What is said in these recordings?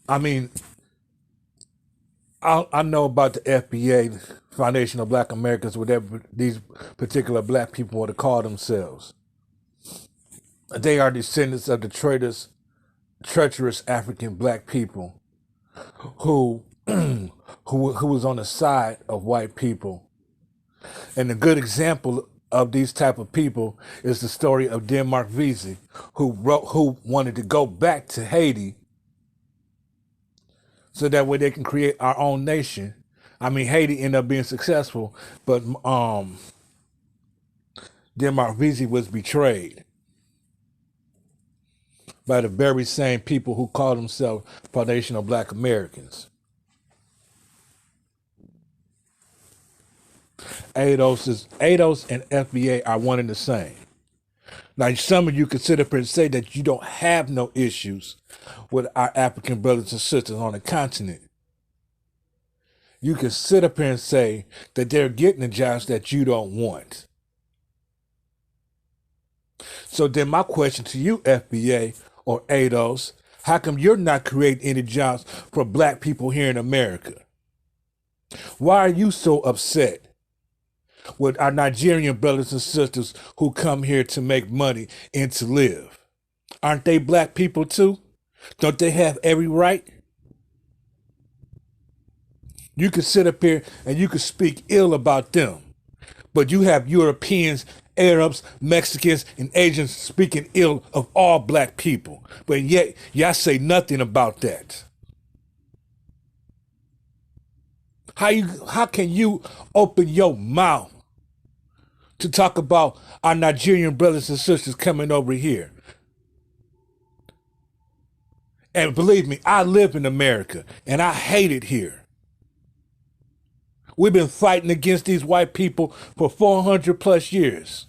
I mean, I know about the FBA, Foundation of Black Americans, whatever these particular black people want to call themselves. They are descendants of the treacherous African black people who who was on the side of white people. And a good example of these type of people is the story of Denmark Vesey, who wanted to go back to Haiti so that way they can create our own nation. I mean, Haiti ended up being successful, but Denmark Vesey was betrayed by the very same people who call themselves Foundation of Black Americans. ADOS and FBA are one and the same. Now, some of you could sit up and say that you don't have no issues with our African brothers and sisters on the continent. You can sit up here and say that they're getting the jobs that you don't want. So then my question to you, FBA or ADOS, how come you're not creating any jobs for black people here in America? Why are you so upset with our Nigerian brothers and sisters who come here to make money and to live? Aren't they black people too? Don't they have every right? You can sit up here and you can speak ill about them, but you have Europeans, Arabs, Mexicans, and Asians speaking ill of all black people. But yet, y'all say nothing about that. How can you open your mouth to talk about our Nigerian brothers and sisters coming over here? And believe me, I live in America and I hate it here. We've been fighting against these white people for 400 plus years.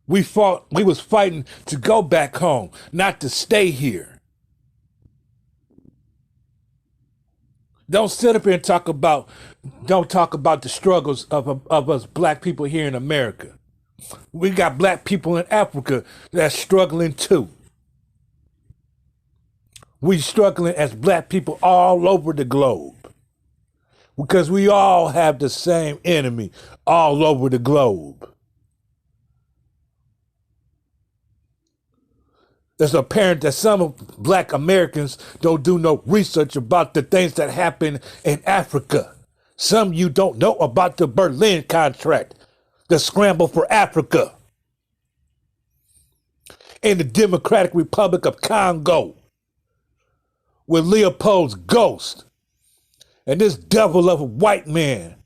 We was fighting to go back home, not to stay here. Don't sit up here and don't talk about the struggles of us black people here in America. We got black people in Africa that's struggling too. We struggling as black people all over the globe because we all have the same enemy all over the globe. It's apparent that some black Americans don't do no research about the things that happen in Africa. Some of you don't know about the Berlin contract, the scramble for Africa, in the Democratic Republic of Congo, with Leopold's ghost and this devil of a white man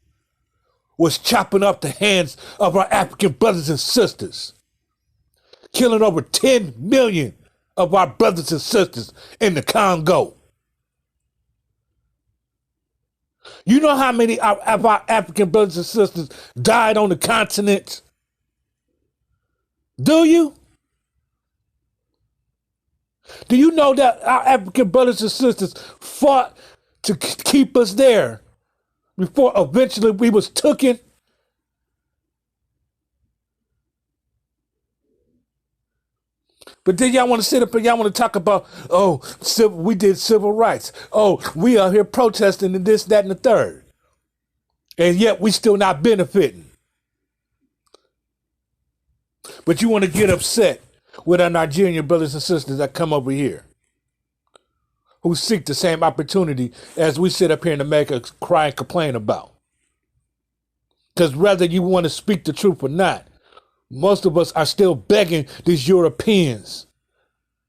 was chopping off the hands of our African brothers and sisters, killing over 10 million of our brothers and sisters in the Congo. You know how many of our African brothers and sisters died on the continent? Do you? Do you know that our African brothers and sisters fought to keep us there before eventually we was taken? But then y'all want to sit up and y'all want to talk about, we did civil rights. Oh, we are here protesting and this, that, and the third. And yet we still not benefiting. But you want to get upset with our Nigerian brothers and sisters that come over here, who seek the same opportunity as we sit up here in America cry and complain about. Because whether you want to speak the truth or not, most of us are still begging these Europeans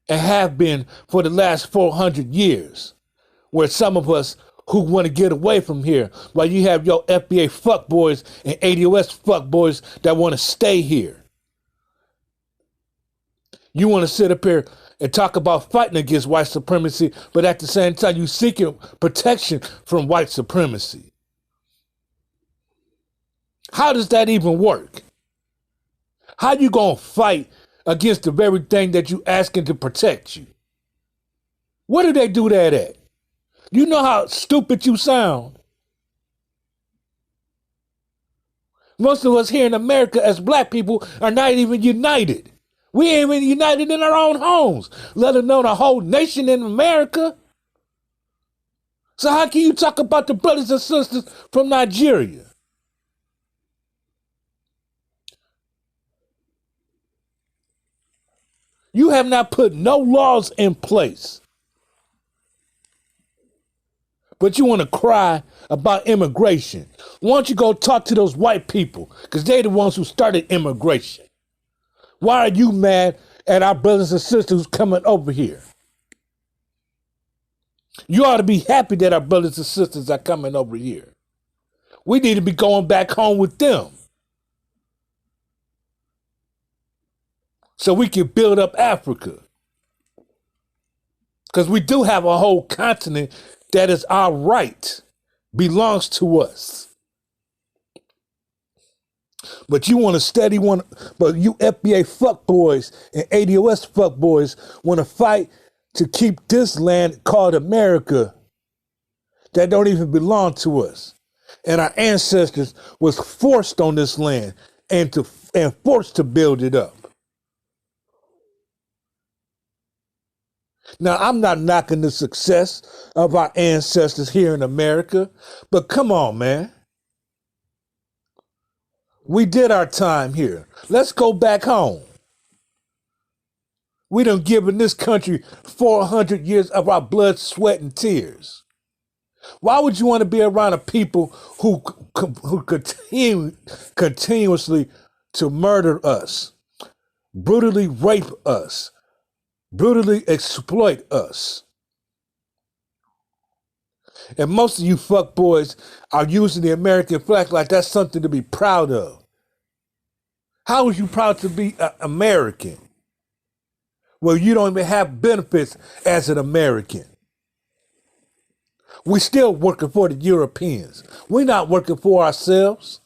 and have been for the last 400 years, where some of us who want to get away from here, while you have your FBA fuckboys and ADOS fuckboys that want to stay here. You want to sit up here and talk about fighting against white supremacy, but at the same time, you seeking protection from white supremacy. How does that even work? How you gonna fight against the very thing that you asking to protect you? Where do they do that at? You know how stupid you sound. Most of us here in America as black people are not even united. We ain't even united in our own homes, let alone a whole nation in America. So how can you talk about the brothers and sisters from Nigeria? You have not put no laws in place. But you want to cry about immigration. Why don't you go talk to those white people? Because they're the ones who started immigration. Why are you mad at our brothers and sisters coming over here? You ought to be happy that our brothers and sisters are coming over here. We need to be going back home with them so we can build up Africa. Because we do have a whole continent that is our right, belongs to us. But you want to study but you FBA fuckboys and ADOS fuckboys want to fight to keep this land called America that don't even belong to us. And our ancestors was forced on this land and forced to build it up. Now, I'm not knocking the success of our ancestors here in America, but come on, man. We did our time here. Let's go back home. We done given this country 400 years of our blood, sweat, and tears. Why would you want to be around a people who continuously to murder us, brutally rape us, brutally exploit us? And most of you fuckboys are using the American flag like that's something to be proud of. How are you proud to be American? Well, you don't even have benefits as an American. We still working for the Europeans. We're not working for ourselves.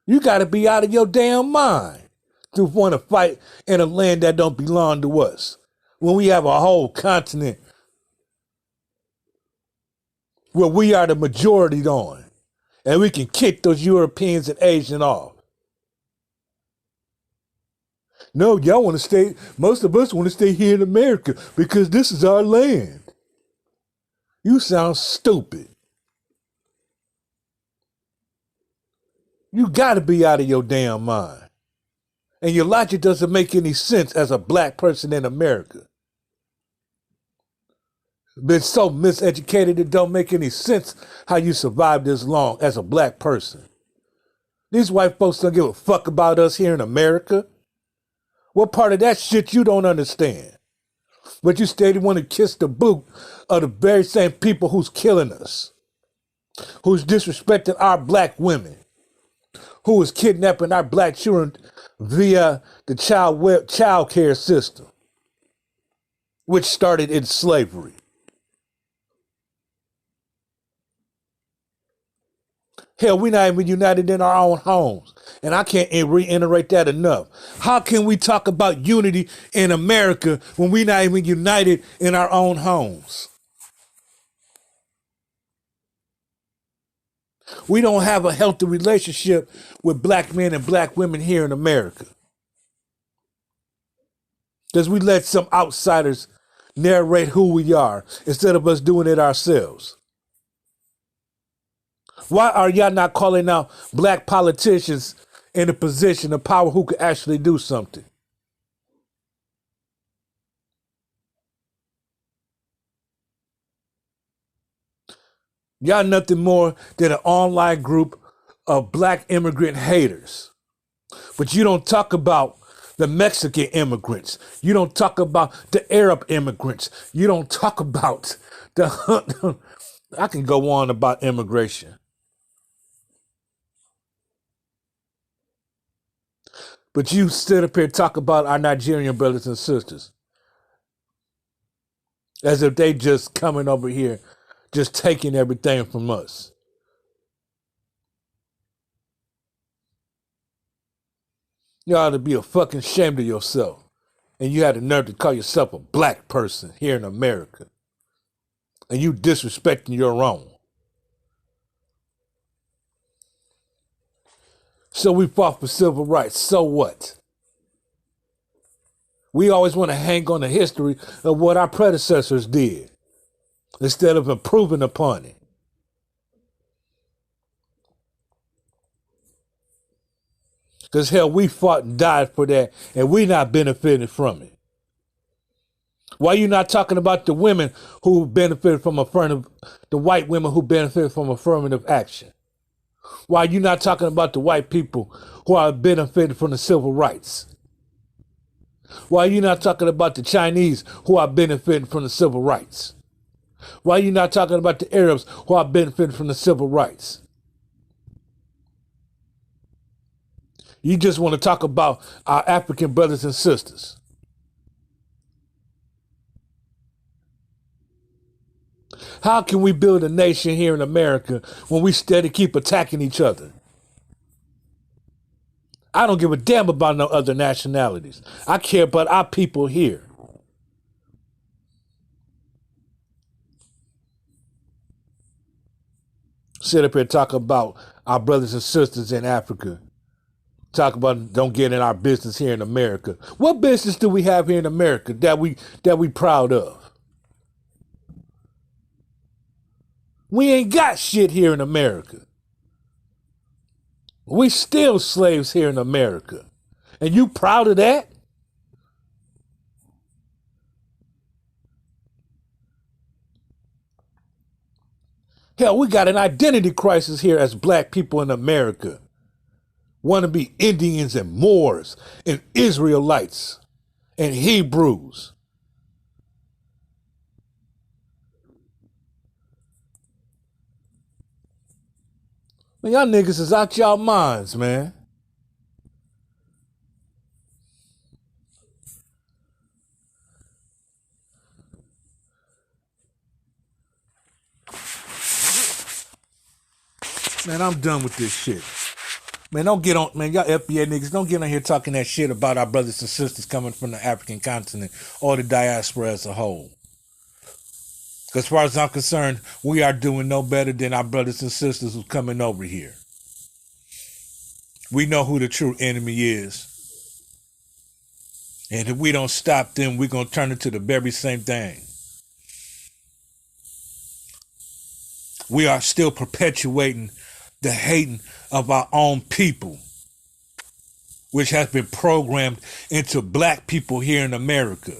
You got to be out of your damn mind to want to fight in a land that don't belong to us when we have a whole continent where we are the majority on, and we can kick those Europeans and Asians off. No, y'all want to stay, most of us want to stay here in America because this is our land. You sound stupid. You got to be out of your damn mind. And your logic doesn't make any sense as a black person in America. Been so miseducated it don't make any sense how you survived this long as a black person. These white folks don't give a fuck about us here in America. What part of that shit you don't understand? But you still want to kiss the boot of the very same people who's killing us, who's disrespecting our black women, who is kidnapping our black children via the child care system, which started in slavery. Hell, we're not even united in our own homes. And I can't reiterate that enough. How can we talk about unity in America when we're not even united in our own homes? We don't have a healthy relationship with black men and black women here in America. Because we let some outsiders narrate who we are instead of us doing it ourselves. Why are y'all not calling out black politicians in a position of power who could actually do something? Y'all nothing more than an online group of black immigrant haters. But you don't talk about the Mexican immigrants. You don't talk about the Arab immigrants. You don't talk about the... I can go on about immigration. But you sit up here and talk about our Nigerian brothers and sisters as if they just coming over here, just taking everything from us. You ought to be a fucking ashamed of yourself. And you had the nerve to call yourself a black person here in America. And you disrespecting your own. So we fought for civil rights. So what? We always want to hang on the history of what our predecessors did instead of improving upon it. Because hell, we fought and died for that, and we not benefiting from it. Why you not talking about the women who benefited from the white women who benefited from affirmative action? Why you not talking about the white people who are benefiting from the civil rights? Why you not talking about the Chinese who are benefiting from the civil rights? Why you not talking about the Arabs who are benefiting from the civil rights? You just want to talk about our African brothers and sisters. How can we build a nation here in America when we steady keep attacking each other? I don't give a damn about no other nationalities. I care about our people here. Sit up here and talk about our brothers and sisters in Africa. Talk about don't get in our business here in America. What business do we have here in America that we proud of? We ain't got shit here in America. We still slaves here in America. And you proud of that? Hell, we got an identity crisis here as black people in America. Want to be Indians and Moors and Israelites and Hebrews. Man, y'all niggas is out y'all minds, man. Man, I'm done with this shit. Man, don't get on, man, y'all FBA niggas, don't get on here talking that shit about our brothers and sisters coming from the African continent or the diaspora as a whole. Because as far as I'm concerned, we are doing no better than our brothers and sisters who's coming over here. We know who the true enemy is. And if we don't stop them, we're going to turn into the very same thing. We are still perpetuating the hating of our own people, which has been programmed into black people here in America.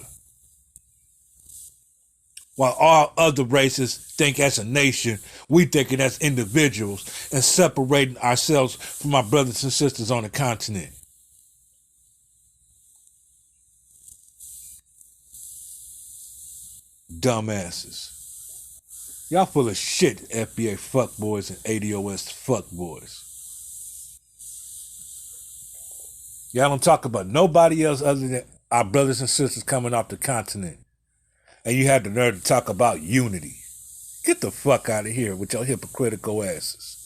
While all other races think as a nation, we think it as individuals and separating ourselves from our brothers and sisters on the continent. Dumbasses. Y'all full of shit, FBA fuckboys and ADOS fuckboys. Y'all don't talk about nobody else other than our brothers and sisters coming off the continent. And you had the nerve to talk about unity. Get the fuck out of here with your hypocritical asses.